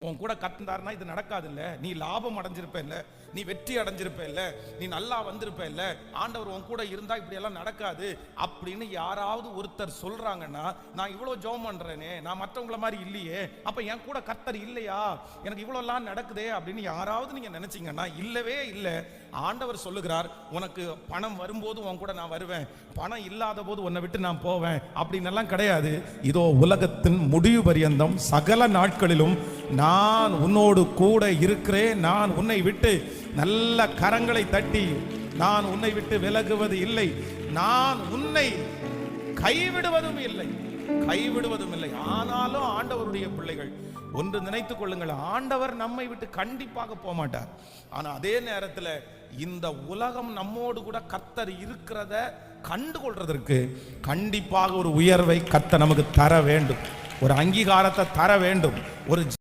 உன் கூட கத்துந்தாருன்னா இது நடக்காது இல்ல, நீ லாபம் அடைஞ்சிருப்ப இல்ல, நீ வெற்றி அடைஞ்சிருப்ப இல்ல, நீ நல்லா வந்திருப்ப இல்ல, ஆண்டவர் உன் கூட இருந்தா இப்படி எல்லாம் நடக்காது அப்படின்னு யாராவது ஒருத்தர் சொல்றாங்கன்னா, நான் இவ்வளவு ஜெபம் பண்றேனே, நான் மற்றவங்கள மாதிரி இல்லையே, அப்ப என் கூட கர்த்தர் இல்லையா, எனக்கு இவ்வளவு எல்லாம் நடக்குதே அப்படின்னு யாராவது நீங்க நினைச்சீங்கன்னா இல்லவே இல்லை. ஆண்டவர் சொல்லுகிறார், உனக்கு பணம் வரும்போது உன் கூட நான் வருவேன், பணம் இல்லாத போது உன்னை விட்டு நான் போவேன் அப்படின்னு எல்லாம் கிடையாது. இதோ உலகத்தின் முடிவு பரியந்தம் சகல நாட்களிலும் நான் உன்னோடு கூட இருக்கிறேன், நான் உன்னை விட்டு நல்ல கரங்களை தட்டி நான் உன்னை விட்டு விலகுவது இல்லை, நான் உன்னை கைவிடுவதும் இல்லை, கைவிடுவதும் இல்லை. ஆனாலும் ஆண்டவருடைய பிள்ளைகள் ஒன்று நினைத்துக் கொள்ளுங்கள், ஆண்டவர் நம்மை விட்டு கண்டிப்பாக போக மாட்டார். ஆனா அதே நேரத்தில் இந்த உலகம் நம்மோடு கூட கர்த்தர் இருக்கிறத கண்டுகொள்றதற்கு கண்டிப்பாக ஒரு உயர்வை கர்த்தர் நமக்கு தர வேண்டும், ஒரு அங்கீகாரத்தை தர வேண்டும், ஒரு